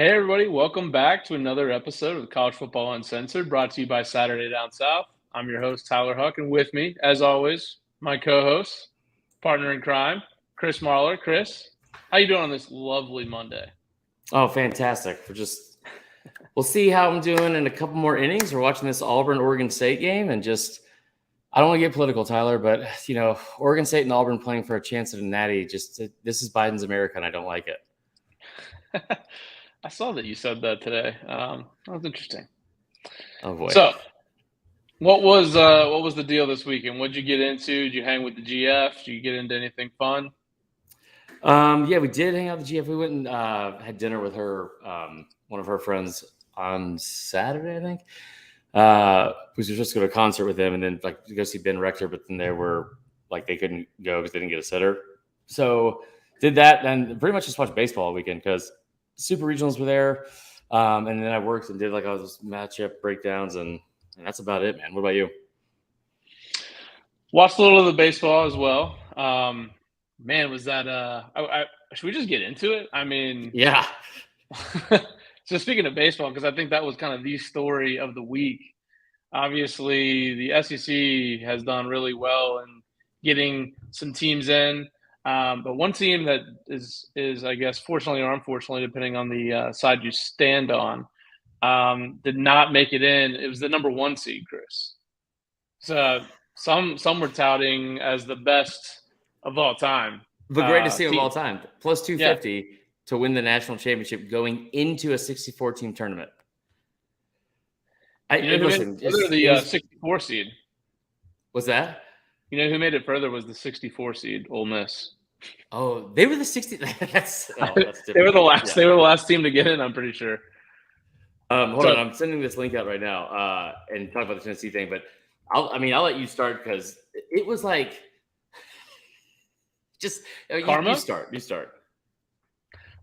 Hey everybody, welcome back to another episode of College Football Uncensored, brought to you by Saturday Down South. I'm your host, Tyler Huck, and with me, as always, my co-host, partner in crime, Chris Marler. Chris, how you doing on this lovely Monday? Oh, fantastic. We'll see how I'm doing in a couple more innings. We're watching this Auburn-Oregon State game, and I don't want to get political, Tyler, but, Oregon State and Auburn playing for a chance at a natty, this is Biden's America, and I don't like it. I saw that you said that today. That was interesting. Oh, boy. So, what was the deal this weekend? What'd you get into? Did you hang with the GF? Did you get into anything fun? Yeah, we did hang out with the GF. We went and had dinner with her, one of her friends on Saturday, I think. We were just going to a concert with them and then to go see Ben Rector, but then they were they couldn't go because they didn't get a sitter. So did that and pretty much just watched baseball all weekend because Super Regionals were there. And then I worked and did all those matchup breakdowns and that's about it, man. What about you? Watched a little of the baseball as well. Man, was that should we just get into it? I mean, yeah. So speaking of baseball, because I think that was kind of the story of the week. Obviously, the SEC has done really well in getting some teams in. But one team that is I guess, fortunately or unfortunately, depending on the side you stand on, did not make it in. It was the number 1 seed, Chris. So some were touting as the best of all time. The greatest team of all time. Plus 250 to win the national championship going into a 64-team tournament. The 64 seed. What's that? You know who made it further was the 64 seed, Ole Miss. Oh, they were the 60. That's different. They were the last. Yeah. They were the last team to get in. I'm pretty sure. Hold on, I'm sending this link out right now and talk about the Tennessee thing. But I'll let you start because it was karma. You start.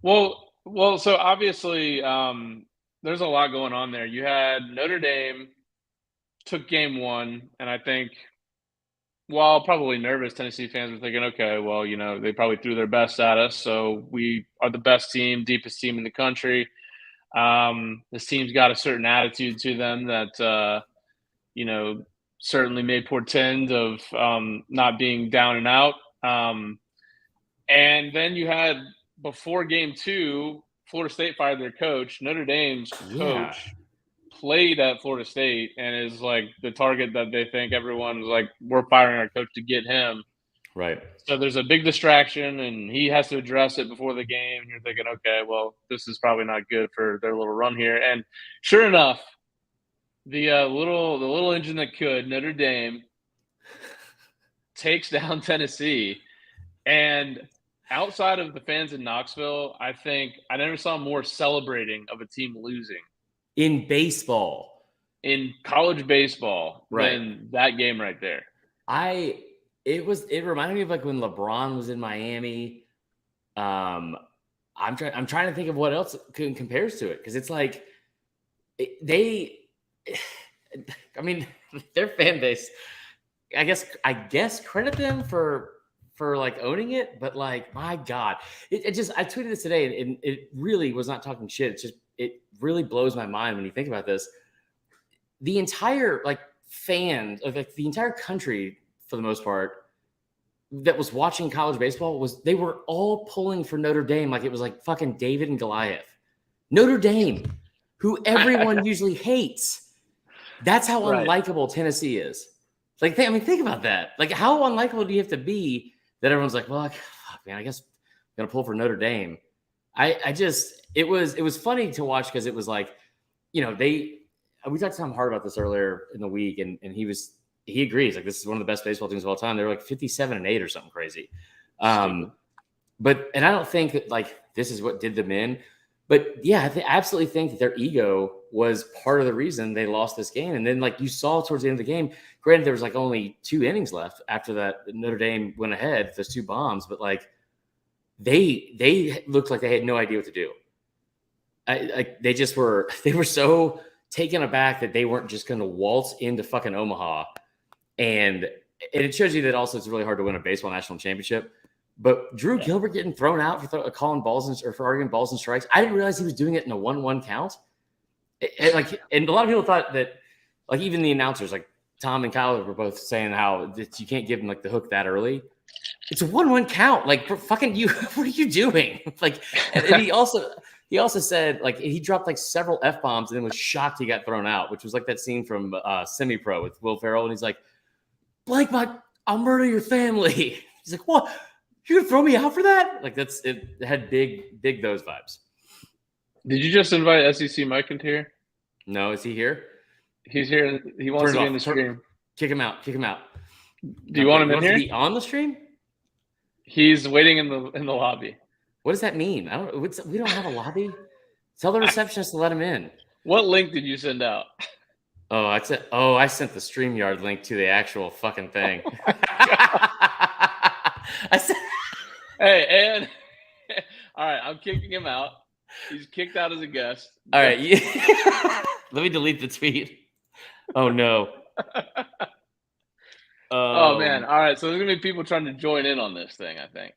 Well. So obviously, there's a lot going on there. You had Notre Dame took game 1, and I think, while probably nervous, Tennessee fans were thinking, okay, well, they probably threw their best at us, so we are the best team, deepest team in the country. This team's got a certain attitude to them that, certainly may portend of not being down and out. And then you had, before game 2, Florida State fired their coach. Notre Dame's coach played at Florida State and is the target that they think everyone's we're firing our coach to get him. Right. So there's a big distraction and he has to address it before the game. And you're thinking, okay, well, this is probably not good for their little run here. And sure enough, the little engine that could, Notre Dame, takes down Tennessee. And outside of the fans in Knoxville, I think I never saw more celebrating of a team losing. In baseball. In college baseball. Right. Than that game right there. It reminded me of when LeBron was in Miami. I'm trying to think of what else compares to it because it's their fan base. I guess credit them for owning it, but my God, I tweeted this today and it really was not talking shit. It really blows my mind when you think about this. The entire fans of the entire country, for the most part, that was watching college baseball they were all pulling for Notre Dame like it was fucking David and Goliath. Notre Dame, who everyone usually hates. That's how unlikable Tennessee is. Think about that. How unlikable do you have to be that everyone's well, fuck, man, I guess I'm gonna pull for Notre Dame. It was funny to watch because it was we talked to Tom Hart about this earlier in the week, and he agrees. This is one of the best baseball teams of all time. They're 57-8 or something crazy. And I don't think that this is what did them in. But yeah, I absolutely think that their ego was part of the reason they lost this game. And then you saw towards the end of the game, granted there was only 2 innings left after that. Notre Dame went ahead, those 2 bombs, but they looked like they had no idea what to do. They were so taken aback that they weren't just going to waltz into fucking Omaha. And it shows you that also it's really hard to win a baseball national championship But Drew Gilbert getting thrown out for calling balls or for arguing balls and strikes, I didn't realize he was doing it in a 1-1 count. And a lot of people thought that, like, even the announcers, like Tom and Kyle, were both saying how you can't give him like the hook that early. It's a 1-1 count. Like, fucking you, what are you doing? Like, and he also said, like, he dropped like several F-bombs and then was shocked he got thrown out, which was like that scene from Semi-Pro with Will Ferrell, and he's like, Blake, I'll murder your family. He's like, what? You gonna throw me out for that? Like, it had big those vibes. Did you just invite SEC Mike into here? No, is he here? He's here. He wants to be in the stream. Kick him out. Do you want him in here? To be on the stream? He's waiting in the lobby. What does that mean? We don't have a lobby. Tell the receptionist to let him in. What link did you send out? I sent the StreamYard link to the actual fucking thing. Hey, and all right, I'm kicking him out. He's kicked out as a guest. All right. Let me delete the tweet. Oh, no. Oh, man. All right. So there's going to be people trying to join in on this thing, I think.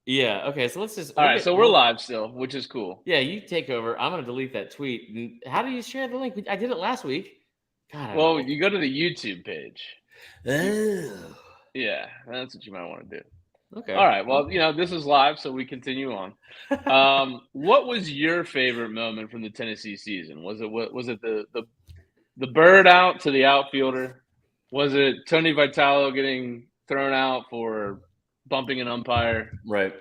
Yeah. Okay. So let's just. All right. So we're live still, which is cool. Yeah. You take over. I'm going to delete that tweet. How do you share the link? I did it last week. God, well, you go to the YouTube page. Oh. Yeah. That's what you might want to do. Okay. All right. Well, this is live, so we continue on. What was your favorite moment from the Tennessee season? Was it the bird out to the outfielder? Was it Tony Vitalo getting thrown out for bumping an umpire? Right.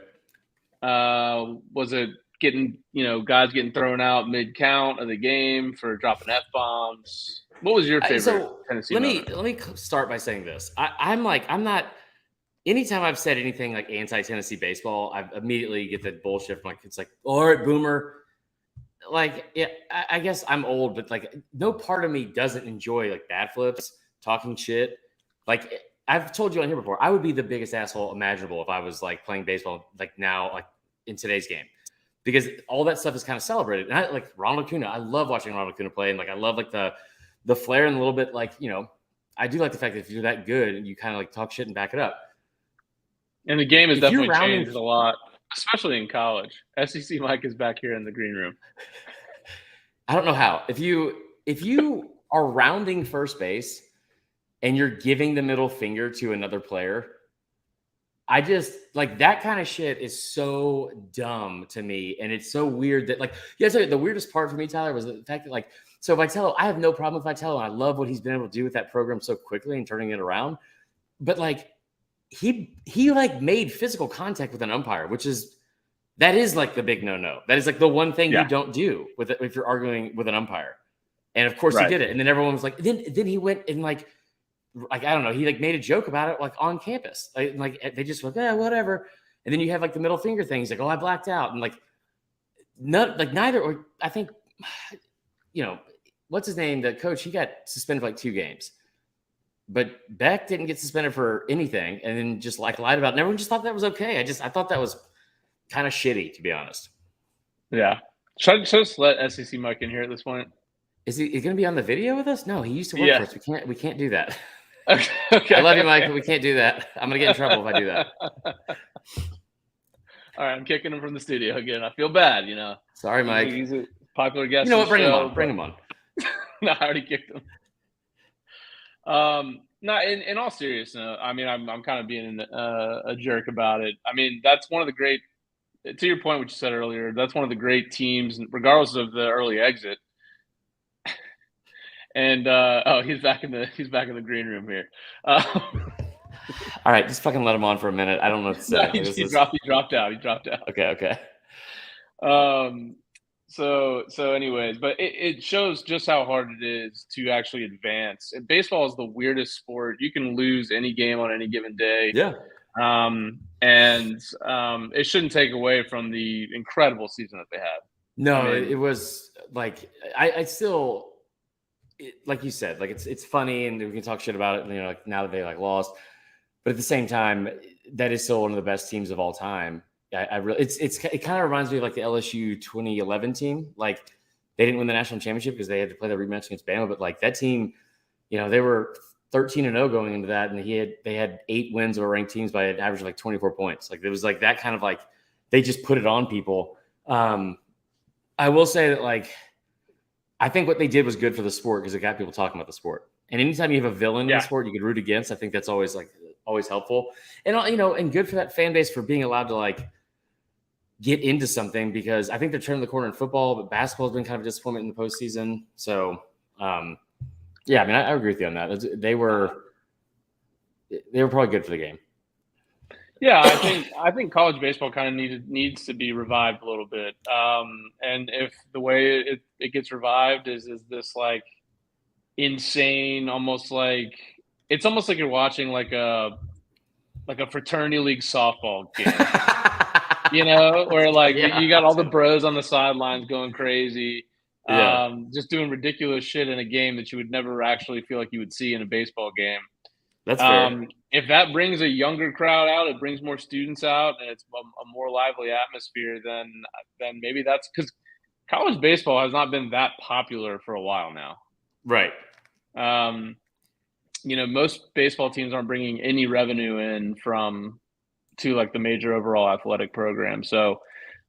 Was it guys getting thrown out mid-count of the game for dropping F-bombs? What was your favorite Tennessee moment? Let me start by saying this. I'm not. Anytime I've said anything like anti-Tennessee baseball, I immediately get that bullshit from it's like, all right, boomer. Like, yeah, I guess I'm old, but like, no part of me doesn't enjoy like bad flips, talking shit. Like, I've told you on here before, I would be the biggest asshole imaginable if I was like playing baseball like now, like in today's game, because all that stuff is kind of celebrated. And I like Ronald Acuna. I love watching Ronald Acuna play, and like I love like the flair and a little bit like I do like the fact that if you're that good and you kind of like talk shit and back it up. And the game has definitely changed a lot, especially in college. SEC Mike is back here in the green room. I don't know how. If you are rounding first base and you're giving the middle finger to another player, I just like that kind of shit is so dumb to me. And it's so weird that the weirdest part for me, Tyler, was the fact that so Vitello, I have no problem with Vitello. I love what he's been able to do with that program so quickly and turning it around. But he made physical contact with an umpire, that is like the big no. That is like the one thing you don't do if you're arguing with an umpire. And of course he did it. And then everyone was like, then he went and I don't know, he made a joke about it on campus. They just went, yeah, whatever. And then you have the middle finger thing. He's like, oh, I blacked out. And neither, or I think, what's his name? The coach, he got suspended for 2 games. But Beck didn't get suspended for anything, and then just lied about it. And everyone just thought that was okay. I thought that was kind of shitty, to be honest. Yeah. Should I just let SEC Mike in here at this point? Is he going to be on the video with us? No, he used to work for us. We can't do that. Okay. I love you, Mike, but we can't do that. I'm going to get in trouble if I do that. All right, I'm kicking him from the studio again. I feel bad, Sorry, Mike. He's a popular guest. You know what? Bring him on. No, I already kicked him. No, in all seriousness, I mean, I'm kind of being a jerk about it. I mean, that's one of the great, to your point, what you said earlier, that's one of the great teams, regardless of the early exit. And he's back in the green room here. All right, just fucking let him on for a minute. I don't know what to say. No, he dropped out. He dropped out. Okay. So anyways, but it shows just how hard it is to actually advance. And baseball is the weirdest sport. You can lose any game on any given day. Yeah. And it shouldn't take away from the incredible season that they had. No, it was I still, like you said, it's funny and we can talk shit about it, now that they lost. But at the same time, that is still one of the best teams of all time. I really, it kind of reminds me of the LSU 2011 team. They didn't win the national championship because they had to play the rematch against Bama, but that team, they were 13-0 going into that, and they had 8 wins over ranked teams by an average of like 24 points. Like it was like that kind of like they just put it on people. I will say that like I think what they did was good for the sport because it got people talking about the sport. And anytime you have a villain in the sport you could root against, I think that's always helpful. And and good for that fan base for being allowed to like get into something, because I think they're turning the corner in football, but basketball has been kind of a disappointment in the postseason. So yeah, I mean, I agree with you on that. They were probably good for the game. Yeah, I think college baseball kind of needs to be revived a little bit. And if the way it gets revived is this like insane, almost like it's almost like you're watching like a fraternity league softball game. Where like you got all the bros on the sidelines going crazy, just doing ridiculous shit in a game that you would never actually feel like you would see in a baseball game. That's fair. If that brings a younger crowd out, it brings more students out, and it's a more lively atmosphere, then maybe that's because college baseball has not been that popular for a while now. Right. Most baseball teams aren't bringing any revenue in to like the major overall athletic program. So,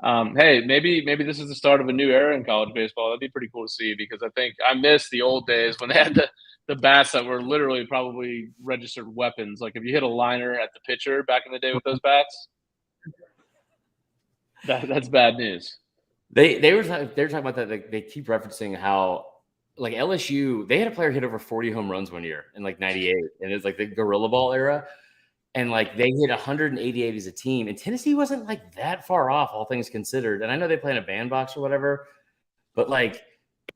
hey, maybe this is the start of a new era in college baseball. That'd be pretty cool to see, because I think I miss the old days when they had the bats that were literally probably registered weapons. Like if you hit a liner at the pitcher back in the day with those bats, that's bad news. They were talking about that. They keep referencing how like LSU, they had a player hit over 40 home runs one year in like 98, and it's like the Gorilla Ball era. And like they hit 188 as a team, and Tennessee wasn't like that far off, all things considered. And I know they play in a bandbox or whatever, but like,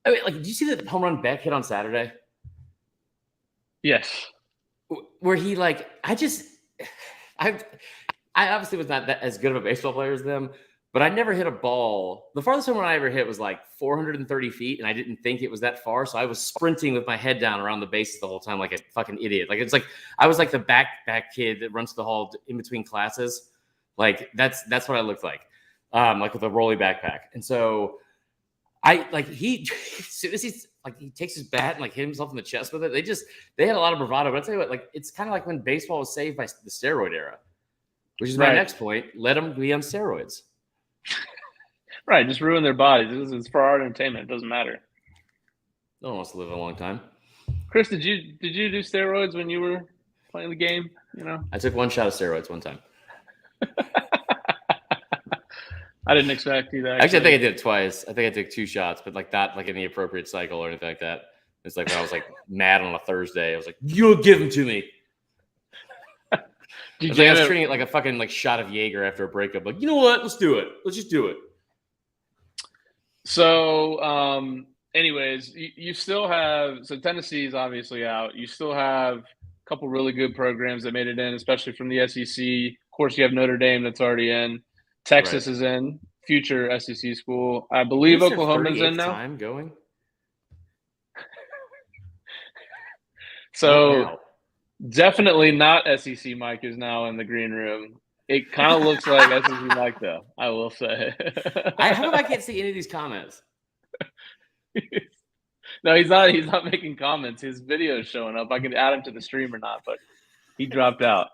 I mean, like, did you see the home run Beck hit on Saturday? Yes. Where he like, I obviously was not as good of a baseball player as them, but I never hit a ball. The farthest home run I ever hit was like 430 feet, and I didn't think it was that far. So I was sprinting with my head down around the bases the whole time like a fucking idiot. Like it's like I was like the back kid that runs to the hall in between classes. Like that's what I looked like with a rolly backpack. And so I like as soon as he takes his bat and like hit himself in the chest with it, they had a lot of bravado. But I'll tell you what, like it's kind of like when baseball was saved by the steroid era, which is my next point. Let them be on steroids. Right, just ruin their bodies. It's for our entertainment. It doesn't matter. No one wants to live a long time. Chris, did you do steroids when you were playing the game? I took 1 shot of steroids one time. I didn't expect you that. Actually, I think I did it twice. I think I took 2 shots, but like not like in the appropriate cycle or anything like that. It's like when I was like mad on a Thursday, I was like, "You'll give them to me." I was treating it like a fucking like shot of Jaeger after a breakup. Like, you know what? Let's do it. Let's just do it. So, anyways, you still have – so Tennessee is obviously out. You still have a couple really good programs that made it in, especially from the SEC. Of course, you have Notre Dame that's already in. Texas is in, future SEC school. I believe Oklahoma's in now. Time going? So, definitely not SEC Mike is now in the green room. It kind of looks like SEC Mike, though, I will say. How come I can't see any of these comments? No, he's not making comments. His video is showing up. I can add him to the stream or not, but he dropped out.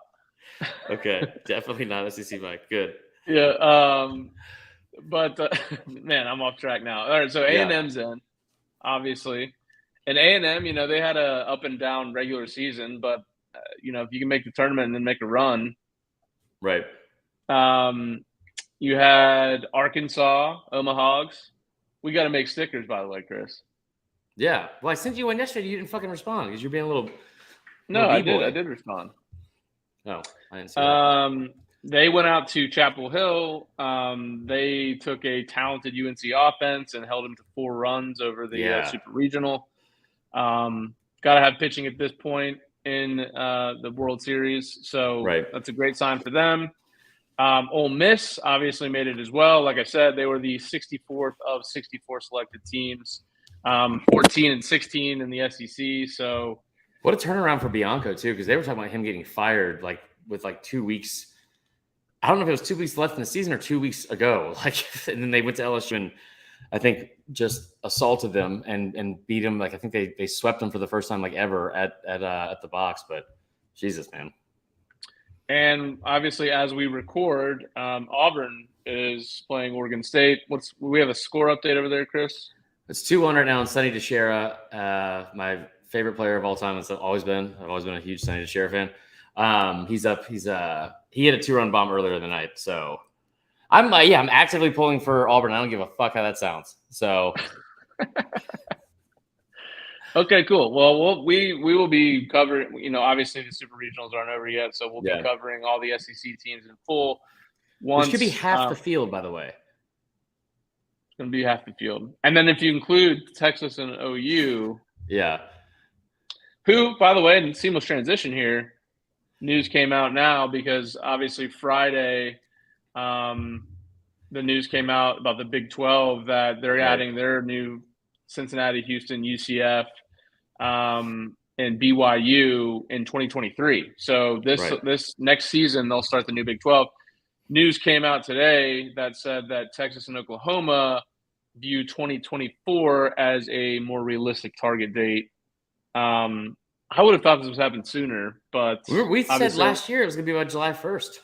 Okay, definitely not SEC Mike. Good. Yeah, but man, I'm off track now. All right, so A&M's in, obviously. And A&M, they had a up and down regular season, but if you can make the tournament and then make a run. Right. You had Arkansas, Omahags. We got to make stickers, by the way, Chris. Yeah. Well, I sent you one yesterday. You didn't fucking respond because you're being a little. No, I did. I did respond. Oh, I didn't see that. They went out to Chapel Hill. They took a talented UNC offense and held them to 4 runs over the Super Regional. Got to have pitching at this point in the World Series, so that's a great sign for them. Ole Miss obviously made it as well. Like I said, they were the 64th of 64 selected teams, 14 and 16 in the SEC. So what a turnaround for Bianco too, because they were talking about him getting fired like with like 2 weeks. I don't know if it was 2 weeks left in the season or 2 weeks ago. Like, and then they went to LSU and I think just assaulted them and beat them. Like I think they swept them for the first time like ever at the box. But Jesus, man. And obviously, as we record, Auburn is playing Oregon State. We have a score update over there, Chris? It's 2-1 right now, and Sonny DeShera, my favorite player of all time. I've always been a huge Sonny DeShera fan. He's up. He had a 2-run bomb earlier in the night. So I'm actively pulling for Auburn. I don't give a fuck how that sounds. So okay, cool. Well, we will be covering. Obviously the super regionals aren't over yet, so we'll be covering all the SEC teams in full. Which could be half the field, by the way. It's going to be half the field, and then if you include Texas and OU, who, by the way, in seamless transition here, news came out now because obviously Friday, the news came out about the Big 12 that they're adding their new Cincinnati, Houston, UCF, and BYU in 2023. So this next season they'll start the new Big 12. News came out today that said that Texas and Oklahoma view 2024 as a more realistic target date. I would have thought this was happening sooner, but we said last year it was going to be about July 1st.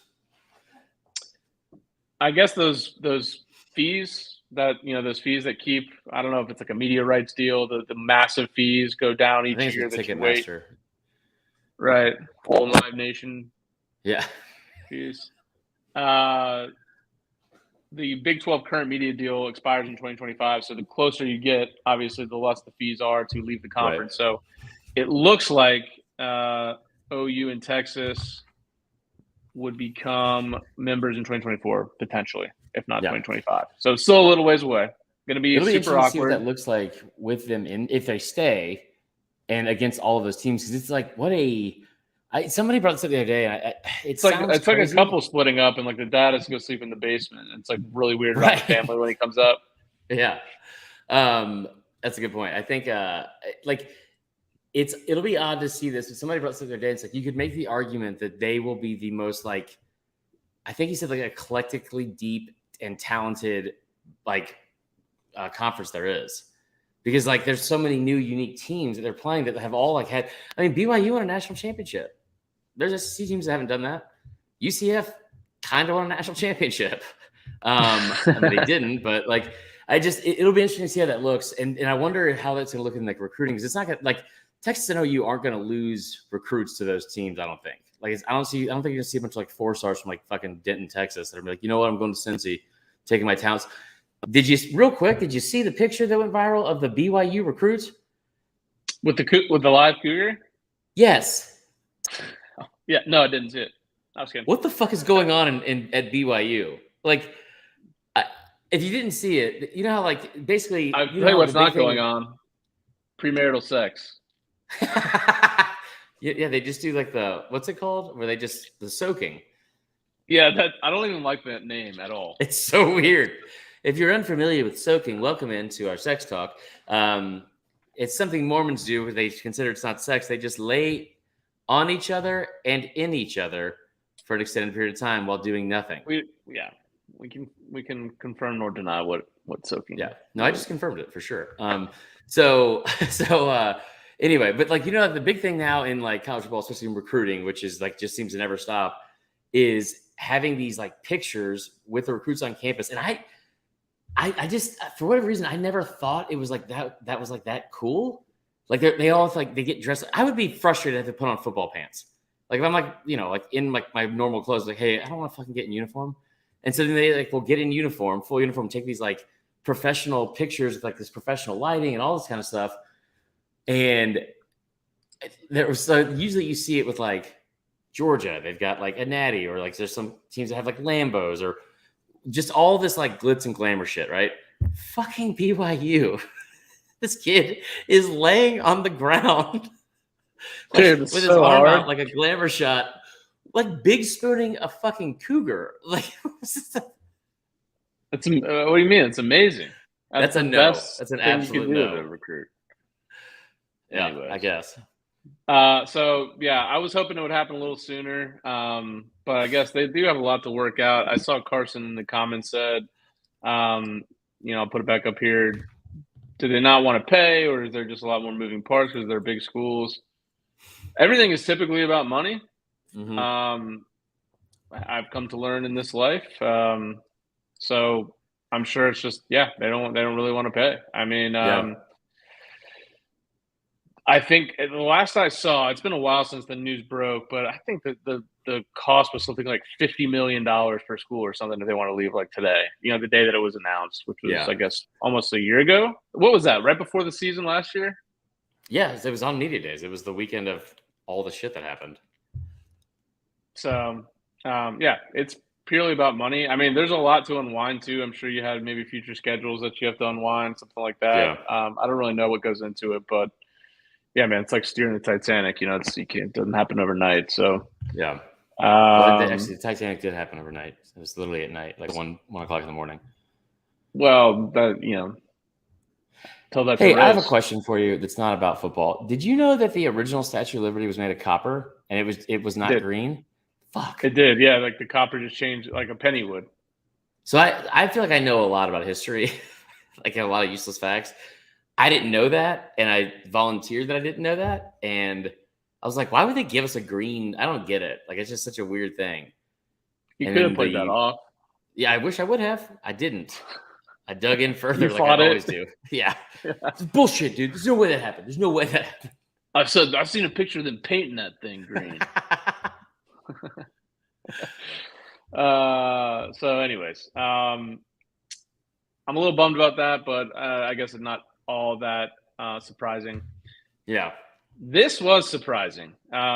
I guess those fees that those fees that keep, I don't know if it's like a media rights deal, the massive fees go down each year that you wait. Right. Full Live Nation. Yeah. Fees. The Big 12 current media deal expires in 2025. So the closer you get, obviously, the less the fees are to leave the conference. Right. So it looks like OU and Texas would become members in 2024, potentially, if not 2025. So it's still a little ways away. Going to be super awkward. To see what that looks like with them if they stay and against all of those teams. Because it's like, somebody brought this up the other day. And it's like a couple splitting up, and like the dad has to go sleep in the basement. It's like really weird about the family when he comes up. Yeah, that's a good point. I think it'll be odd to see this. Somebody brought this up the other day. It's like you could make the argument that they will be the most I think he said eclectically deep and talented conference there is. Because there's so many new unique teams that they're playing that have all had. I mean, BYU won a national championship. There's SEC teams that haven't done that. UCF kind of won a national championship. I mean, they didn't, but it'll be interesting to see how that looks, and I wonder how that's going to look in recruiting, because it's not going to Texas and OU aren't going to lose recruits to those teams. I don't think. I don't think you're going to see a bunch of 4-stars from fucking Denton, Texas that are like, you know what, I'm going to Cincy, taking my talents. Did you see the picture that went viral of the BYU recruits with the live cougar? Yes. Yeah. No, I didn't see it. I was kidding. What the fuck is going on at BYU? If you didn't see it, you know how basically. I'll tell you what's not going on. Premarital sex. Yeah, they just do what's it called? Where they just the soaking. Yeah, I don't even like that name at all. It's so weird. If you're unfamiliar with soaking, welcome into our sex talk. It's something Mormons do where they consider it's not sex. They just lay on each other and in each other for an extended period of time while doing nothing. We can confirm or deny what soaking. Yeah, no, I just confirmed it for sure. Anyway, but the big thing now in college football, especially in recruiting, which is just seems to never stop, is having these pictures with the recruits on campus. And I just, for whatever reason, I never thought it was that. That was that cool. They all they get dressed. I would be frustrated to have to put on football pants. If I'm in my normal clothes, hey, I don't want to fucking get in uniform. And so then they will get in uniform, full uniform, take these professional pictures with this professional lighting and all this kind of stuff. And usually you see it with Georgia. They've got a natty, or there's some teams that have Lambos, or just all this glitz and glamour shit, right? Fucking BYU. This kid is laying on the ground Dude, with his arm out like a glamour shot, big spooning a fucking cougar. That's what do you mean? It's amazing. That's a no. That's an absolute no. Recruit. Yeah, anyways. I guess. So yeah, I was hoping it would happen a little sooner. But I guess they do have a lot to work out. I saw Carson in the comments said I'll put it back up here. Do they not want to pay, or is there just a lot more moving parts because they're big schools? Everything is typically about money. Mm-hmm. Um, I've come to learn in this life. So I'm sure it's just they don't really want to pay. I mean, Yeah. I think the last I saw, it's been a while since the news broke, but I think that the cost was something like $50 million per school or something that they want to leave like today. The day that it was announced, which was Yeah. I guess almost a year ago. What was that? Right before the season last year? Yeah. It was on media days. It was the weekend of all the shit that happened. So yeah, it's purely about money. I mean, there's a lot to unwind too. I'm sure you had maybe future schedules that you have to unwind, something like that. Yeah. I don't really know what goes into it, but yeah, man, it's like steering the Titanic. It doesn't happen overnight. So, Yeah. Well, um, actually, the Titanic did happen overnight. It was literally at night, like 1 o'clock in the morning. well, tell that to Hey, I have a Riz. question for you that's not about football. Did you know that the original Statue of Liberty was made of copper and it was It not did. green? Fuck. It did. Yeah, like the copper just changed like a penny would. So I feel like I know a lot about history, like a lot of useless facts. I didn't know that, and I volunteered that I didn't know that, and I was like, why would they give us a green? I don't get it. Like it's just such a weird thing. You And could have then played that off. yeah, I wish I would have. I didn't. I dug in You further like I fought it. always do. Yeah. It's bullshit, dude. There's no way that happened. There's no way that happened. I've seen a picture of them painting that thing green. So anyways, I'm a little bummed about that, but I guess it's not all that surprising. Yeah. This was surprising.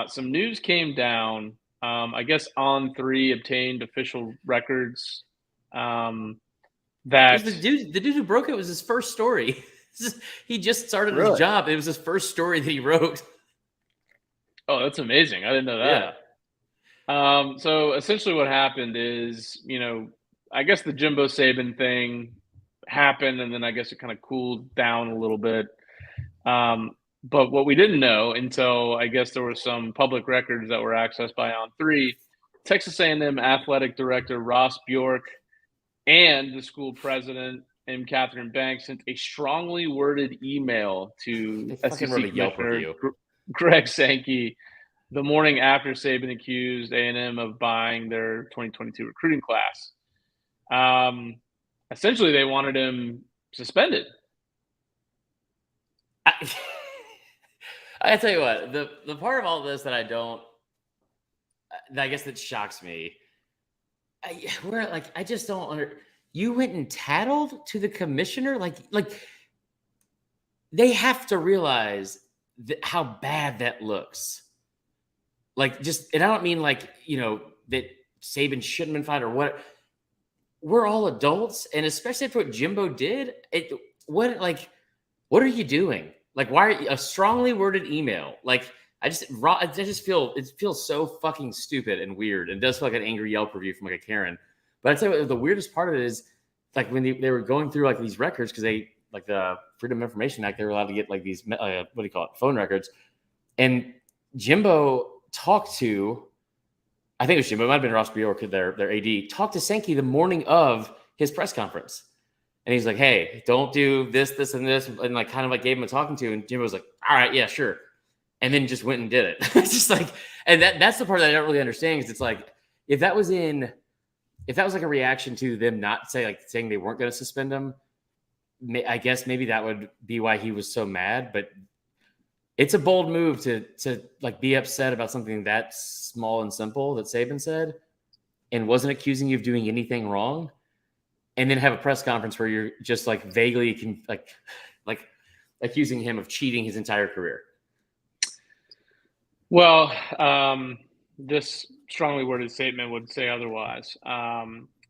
Some news came down. I guess On3 obtained official records It was that the dude who broke it was his first story. He just started his really. job. It was his first story that he wrote. Oh, that's amazing. I didn't know Yeah. that. So essentially, what happened is, I guess the Jimbo Saban thing happened, and then I guess it kind of cooled down a little bit. But what we didn't know until I guess there were some public records that were accessed by On3, Texas A&M athletic director Ross Bjork and the school president M. Catherine Banks sent a strongly worded email to They fucking wrote SEC a Yelp Commissioner review. Greg Sankey the morning after Saban accused A&M of buying their 2022 recruiting class. Essentially, they wanted him suspended. I tell you what, the part of all this that I guess that shocks me, I just don't you went and tattled to the commissioner, like they have to realize how bad that looks. Like and I don't mean like that Saban shouldn't have been fired or what. We're all adults, and especially after what Jimbo did, what are you doing? Like, why a strongly worded email? Like, I just feel it feels so fucking stupid and weird. And it does feel like an angry Yelp review from like a Karen. But I'd say the weirdest part of it is like when they were going through like these records because they like the Freedom of Information Act, they were allowed to get like these what do you call it, phone records. And Jimbo talked to, I think it was Jimbo, it might have been Ross Bjork, their AD, talked to Sankey the morning of his press conference. And he's like, hey, don't do this, this, and this. And like kind of like gave him a talking to. And Jimbo was like, all right, yeah, sure. And then just went and did it. It's just like, and that's the part that I don't really understand because it's like, if that was like a reaction to them not saying they weren't going to suspend him, I guess maybe that would be why he was so mad. But it's a bold move to like be upset about something that small and simple that Saban said and wasn't accusing you of doing anything wrong. And then have a press conference where you're just like vaguely like accusing him of cheating his entire career. Well, this strongly worded statement would say otherwise.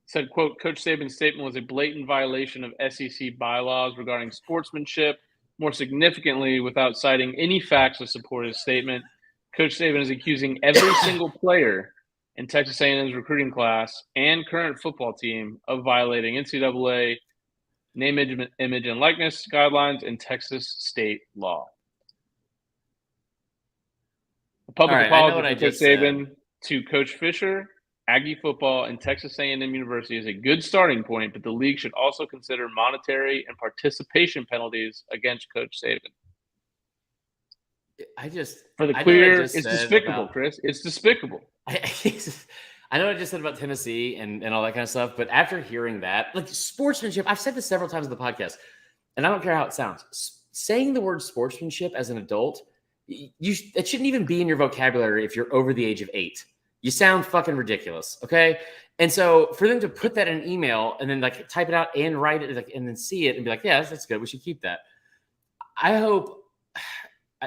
Said, quote, Coach Saban's statement was a blatant violation of SEC bylaws regarding sportsmanship. More significantly, without citing any facts to support his statement, Coach Saban is accusing every single player in Texas A&M's recruiting class and current football team of violating NCAA name, image, and likeness guidelines and Texas state law. A public All right, I know apology what I from Coach just said. Saban to Coach Fisher Aggie football and Texas A&M University is a good starting point, but the league should also consider monetary and participation penalties against Coach Saban. For the I know what I clear, just it's said despicable, about. Chris. It's despicable. I know what I just said about Tennessee and all that kind of stuff, but after hearing that, like sportsmanship, I've said this several times in the podcast, and I don't care how it sounds. Saying the word sportsmanship as an adult, it shouldn't even be in your vocabulary if you're over the age of 8. You sound fucking ridiculous, okay? And so for them to put that in an email and then like type it out and write it like, and then see it and be like, yeah, that's good. We should keep that. I hope,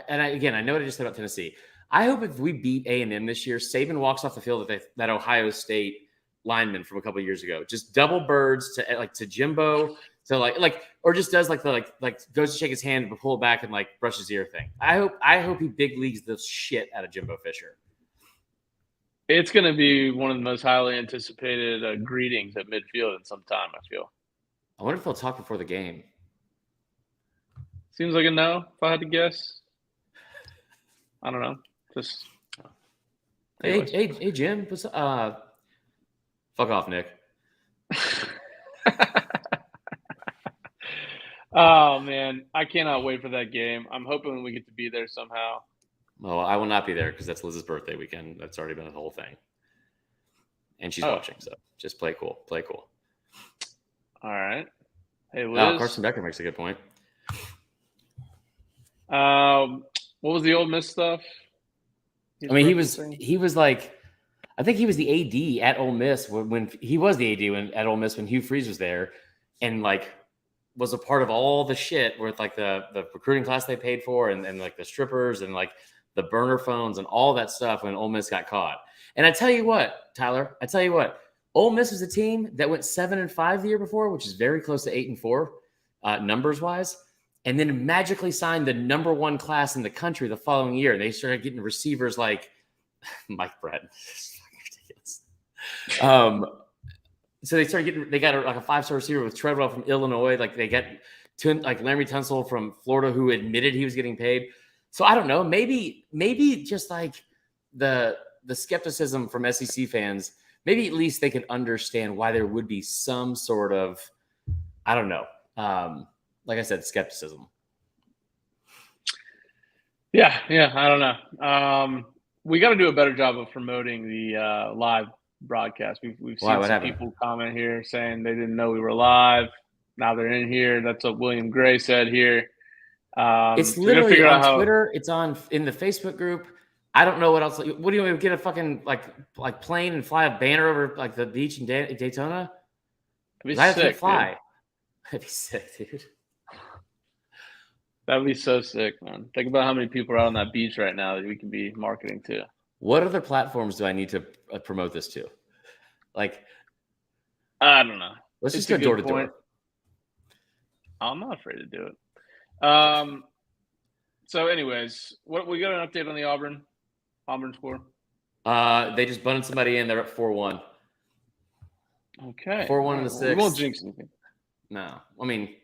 again, I know what I just said about Tennessee. I hope if we beat A&M this year, Saban walks off the field with that Ohio State lineman from a couple of years ago, just double birds to Jimbo, to or just does goes to shake his hand but pull it back and like brush his ear thing. I hope he big leagues the shit out of Jimbo Fisher. It's going to be one of the most highly anticipated greetings at midfield in some time, I feel. I wonder if they'll talk before the game. Seems like a no, if I had to guess. I don't know. Just hey Jim, fuck off, Nick. Oh man, I cannot wait for that game. I'm hoping we get to be there somehow. Well, I will not be there because that's Liz's birthday weekend. That's already been the whole thing, and she's watching. So just play cool. All right. Hey, Liz. Carson Becker makes a good point. What was the Ole Miss stuff? I mean, he was like, I think he was the AD at Ole Miss when he was the AD at Ole Miss when Hugh Freeze was there, and like was a part of all the shit with like the recruiting class they paid for and like the strippers and like the burner phones and all that stuff when Ole Miss got caught. And I tell you what, Tyler, Ole Miss was a team that went 7-5 the year before, which is very close to 8-4 numbers wise. And then magically signed the number 1 class in the country the following year. They started getting receivers like Mike Brett. It's ridiculous. So they got a 5-star receiver with Treadwell from Illinois. Like they got Larry Tunsil from Florida, who admitted he was getting paid. So I don't know. Maybe just like the skepticism from SEC fans, maybe at least they can understand why there would be some sort of, I don't know. Like I said, skepticism. Yeah, I don't know. We got to do a better job of promoting the live broadcast. We've seen some people comment here saying they didn't know we were live. Now they're in here. That's what William Gray said here. It's literally on Twitter. It's in the Facebook group. I don't know what else. What do you want to get a fucking like plane and fly a banner over like the beach in Daytona? That'd be sick, fly. Dude. That'd be sick, dude. That'd be so sick, man. Think about how many people are out on that beach right now that we can be marketing to. What other platforms do I need to promote this to? Like, I don't know. Let's just go door to door. I'm not afraid to do it. So, anyways, we got an update on the Auburn score. They just bunted somebody in. They're at 4-1. Okay. 4-1 in the 6th. We won't jinx anything. No, I mean,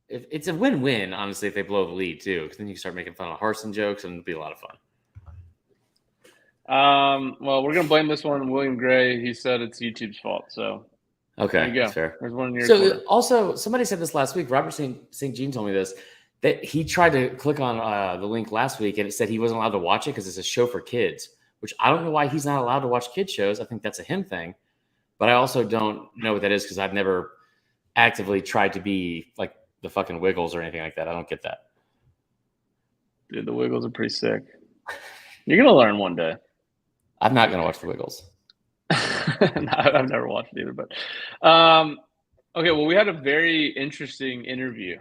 it's a win-win, honestly, if they blow the lead too, because then you can start making fun of Harsin jokes, and it'll be a lot of fun. Well, we're gonna blame this one on William Gray. He said it's YouTube's fault. So, okay, there you go. That's fair. There's one in your corner. Also, somebody said this last week. Robert St. Jean told me this, that he tried to click on the link last week, and it said he wasn't allowed to watch it because it's a show for kids. Which I don't know why he's not allowed to watch kid shows. I think that's a him thing, but I also don't know what that is because I've never actively tried to be like the fucking Wiggles or anything like that. I don't get that. Dude, the Wiggles are pretty sick. You're gonna learn one day. I'm not gonna watch the Wiggles. No, I've never watched it either. But okay, well, we had a very interesting interview.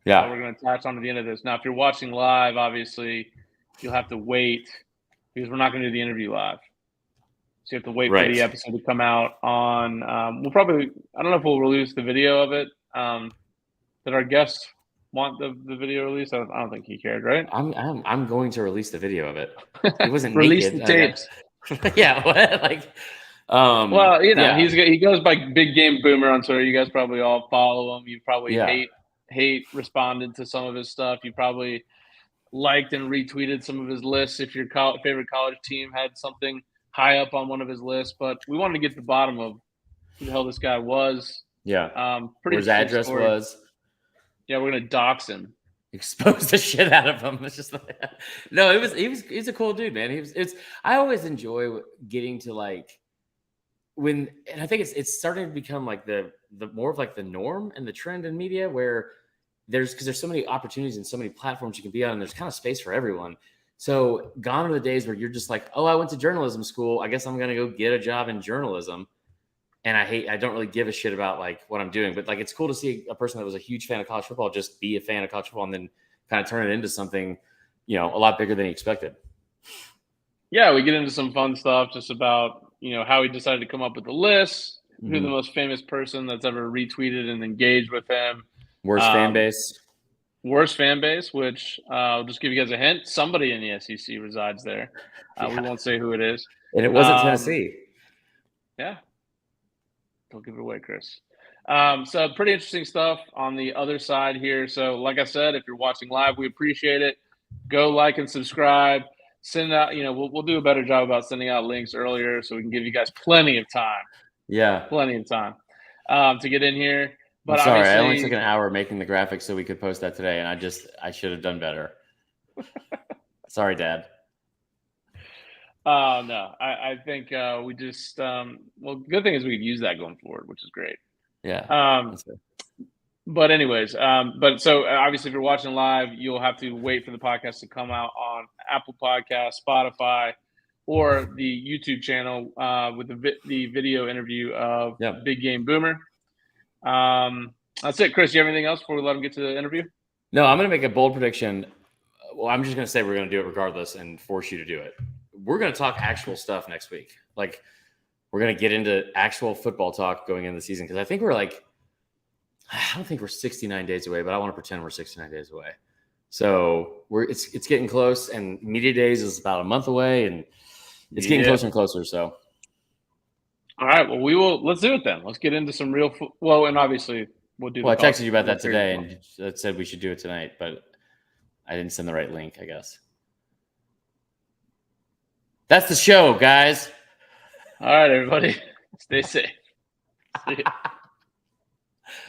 Yeah, we're gonna attach on to the end of this. Now, if you're watching live, obviously you'll have to wait because we're not gonna do the interview live. So you have to wait for the episode to come out on. We'll probably. I don't know if we'll release the video of it. Did our guest want the video released? I don't think he cared, right? I'm going to release the video of it. It wasn't release naked. The tapes. Yeah, what? Like, well, you know, he goes by Big Game Boomer on Twitter. You guys probably all follow him. You probably hate responded to some of his stuff. You probably liked and retweeted some of his lists if your favorite college team had something high up on one of his lists, but we wanted to get to the bottom of who the hell this guy was. Yeah. Pretty Where his interesting address story. was. Yeah, we're gonna dox him. Expose the shit out of him. It's just like, no, he's a cool dude, man. I always enjoy getting to like and I think it's starting to become like the more of like the norm and the trend in media where because there's so many opportunities and so many platforms you can be on, and there's kind of space for everyone. So gone are the days where you're just like, oh, I went to journalism school. I guess I'm gonna go get a job in journalism. And I don't really give a shit about like what I'm doing, but like it's cool to see a person that was a huge fan of college football just be a fan of college football and then kind of turn it into something, a lot bigger than he expected. Yeah, we get into some fun stuff just about how he decided to come up with the list, who the Mm-hmm. most famous person that's ever retweeted and engaged with him. Worst fan base. Worst fan base, which I'll just give you guys a hint. Somebody in the SEC resides there. Yeah. We won't say who it is. And it wasn't Tennessee. Yeah. Don't give it away, Chris. So pretty interesting stuff on the other side here. So like I said, if you're watching live, we appreciate it. Go like and subscribe. Send out, we'll do a better job about sending out links earlier so we can give you guys plenty of time. Yeah. Plenty of time to get in here. But I'm sorry, I only took an hour making the graphics so we could post that today, and I should have done better. Sorry, Dad. No, I think we just good thing is we could use that going forward, which is great. Yeah. But anyways, so obviously if you're watching live, you'll have to wait for the podcast to come out on Apple Podcasts, Spotify, or the YouTube channel with the video interview of Big Game Boomer. That's it. Chris, you have anything else before we let him get to the interview? No, I'm going to make a bold prediction. Well, I'm just going to say we're going to do it regardless and force you to do it. We're going to talk actual stuff next week. Like, we're going to get into actual football talk going into the season because I think I don't think we're 69 days away, but I want to pretend we're 69 days away. So it's getting close, and media days is about a month away, and it's getting closer and closer. So, all right, well, let's do it then. Let's get into some real and obviously we'll do. Well, I texted you about that today, and it said we should do it tonight, but I didn't send the right link, I guess. That's the show, guys. All right, everybody. Stay safe. See ya.